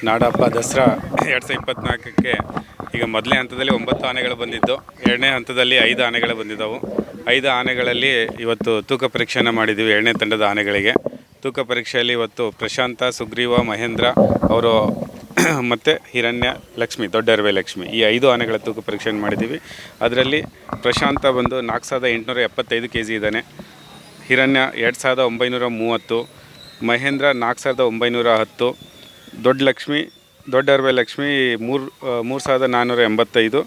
ನಾಡಹಬ್ಬ ದಸರಾ 2024ಕ್ಕೆ ಈಗ ಮೊದಲನೇ ಹಂತದಲ್ಲಿ 9 ಆನೆಗಳು ಬಂದಿದ್ದು, ಎರಡನೇ ಹಂತದಲ್ಲಿ 5 ಆನೆಗಳು ಬಂದಿದ್ದವು. 5 ಆನೆಗಳಲ್ಲಿ ಇವತ್ತು ತೂಕ ಪರೀಕ್ಷೆಯನ್ನು ಮಾಡಿದ್ದೀವಿ. ಎರಡನೇ ತಂಡದ ಆನೆಗಳಿಗೆ ತೂಕ ಪರೀಕ್ಷೆಯಲ್ಲಿ ಇವತ್ತು ಪ್ರಶಾಂತ, ಸುಗ್ರೀವ, ಮಹೇಂದ್ರ ಅವರು ಮತ್ತು ಹಿರಣ್ಯ, ಲಕ್ಷ್ಮಿ, ದೊಡ್ಡ ಅರವೆ ಲಕ್ಷ್ಮಿ, ಈ 5 ಆನೆಗಳ ತೂಕ ಪರೀಕ್ಷೆಯನ್ನು ಮಾಡಿದ್ದೀವಿ. ಅದರಲ್ಲಿ ಪ್ರಶಾಂತ ಬಂದು 4875 kg ಇದ್ದಾನೆ, ಹಿರಣ್ಯ 2930, ಮಹೇಂದ್ರ 4910, ದೊಡ್ಡ ಅರವೆ ಲಕ್ಷ್ಮಿ 3485,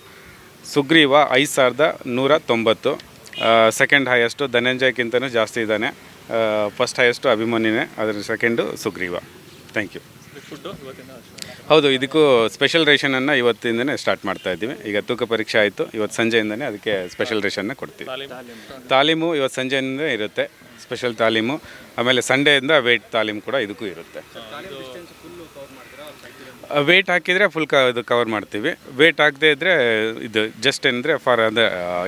ಸುಗ್ರೀವ 5190. ಸೆಕೆಂಡ್ ಹೈಯೆಸ್ಟು ಧನಂಜಯಕ್ಕಿಂತಲೂ ಜಾಸ್ತಿ ಇದ್ದಾನೆ. ಫಸ್ಟ್ ಹೈಯೆಸ್ಟು ಅಭಿಮನ್ಯುನೇ, ಅದರ ಸೆಕೆಂಡು ಸುಗ್ರೀವ. Thank you. ಹೌದು, ಇದಕ್ಕೂ ಸ್ಪೆಷಲ್ ರೇಷನನ್ನು ಇವತ್ತಿಂದನೇ ಸ್ಟಾರ್ಟ್ ಮಾಡ್ತಾ ಇದ್ದೀವಿ. ಈಗ ತೂಕ ಪರೀಕ್ಷೆ ಆಯಿತು, ಇವತ್ತು ಸಂಜೆಯಿಂದನೇ ಅದಕ್ಕೆ ಸ್ಪೆಷಲ್ ರೇಷನ್ನ ಕೊಡ್ತೀವಿ. ತಾಲೀಮು ಇವತ್ತು ಸಂಜೆಯಿಂದ ಇರುತ್ತೆ, ಸ್ಪೆಷಲ್ ತಾಲೀಮು. ಆಮೇಲೆ ಸಂಡೇಯಿಂದ ವೇಟ್ ತಾಲೀಮು ಕೂಡ ಇದಕ್ಕೂ ಇರುತ್ತೆ. ವೇಟ್ ಹಾಕಿದರೆ ಫುಲ್ ಇದು ಕವರ್ ಮಾಡ್ತೀವಿ. ವೇಟ್ ಹಾಕದೇ ಇದ್ದರೆ ಇದು ಜಸ್ಟ್ ಏನಂದರೆ ಫಾರ್ ಅಂದರೆ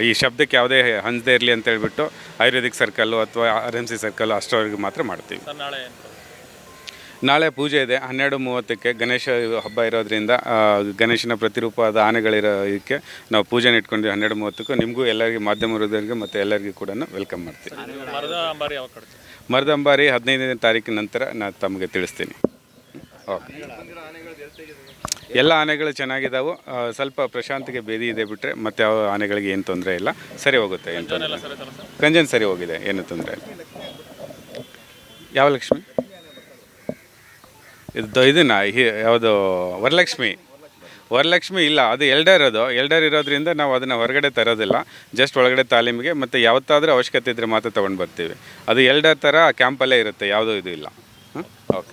ಈ ಶಬ್ದಕ್ಕೆ ಯಾವುದೇ ಹಂಚದೇ ಇರಲಿ ಅಂತ ಹೇಳ್ಬಿಟ್ಟು ಆಯುರ್ವೇದಿಕ್ ಸರ್ಕಲ್ಲು ಅಥವಾ RMC ಸರ್ಕಲ್ಲು ಅಷ್ಟರವರೆಗೆ ಮಾತ್ರ ಮಾಡ್ತೀವಿ. ನಾಳೆ ಪೂಜೆ ಇದೆ 12:30ಕ್ಕೆ. ಗಣೇಶ ಹಬ್ಬ ಇರೋದ್ರಿಂದ ಗಣೇಶನ ಪ್ರತಿರೂಪವಾದ ಆನೆಗಳಿರೋದಕ್ಕೆ ನಾವು ಪೂಜೆನ ಇಟ್ಕೊಂಡಿದ್ದೀವಿ 12:30ಕ್ಕೂ. ನಿಮಗೂ ಎಲ್ಲರಿಗೂ, ಮಾಧ್ಯಮ ವೃದ್ಧರಿಗೆ ಮತ್ತು ಎಲ್ಲರಿಗೂ ಕೂಡ ವೆಲ್ಕಮ್ ಮಾಡ್ತೀವಿ. ಮರದ ಅಂಬಾರಿ 15ನೇ ತಾರೀಕಿನ ನಂತರ ನಾನು ತಮಗೆ ತಿಳಿಸ್ತೀನಿ. ಓಕೆ, ಎಲ್ಲ ಆನೆಗಳು ಚೆನ್ನಾಗಿದ್ದಾವೆ. ಸ್ವಲ್ಪ ಪ್ರಶಾಂತಿಗೆ ಬೇದಿ ಇದೆ ಬಿಟ್ಟರೆ ಮತ್ತು ಯಾವ ಆನೆಗಳಿಗೆ ಏನು ತೊಂದರೆ ಇಲ್ಲ, ಸರಿ ಹೋಗುತ್ತೆ. ಏನು ತೊಂದರೆ ಇಲ್ಲ. ಕಂಜನ್ ಸರಿ ಹೋಗಿದೆ, ಏನು ತೊಂದರೆ ಇಲ್ಲ. ಯಾವ ಲಕ್ಷ್ಮಿ? ಇದನ್ನ ಯಾವುದು ವರಲಕ್ಷ್ಮಿ ಇಲ್ಲ, ಅದು ಎಲ್ಡರ್ ಇರೋದ್ರಿಂದ ನಾವು ಅದನ್ನು ಹೊರಗಡೆ ತರೋದಿಲ್ಲ. ಜಸ್ಟ್ ಒಳಗಡೆ ತಾಲೀಮಿಗೆ ಮತ್ತು ಯಾವತ್ತಾದರೂ ಅವಶ್ಯಕತೆ ಇದ್ದರೆ ಮಾತ್ರ ತೊಗೊಂಡು ಬರ್ತೀವಿ. ಅದು ಎಲ್ಡರ್ ಥರ ಕ್ಯಾಂಪಲ್ಲೇ ಇರುತ್ತೆ, ಯಾವುದೂ ಇದು ಇಲ್ಲ. ಓಕೆ.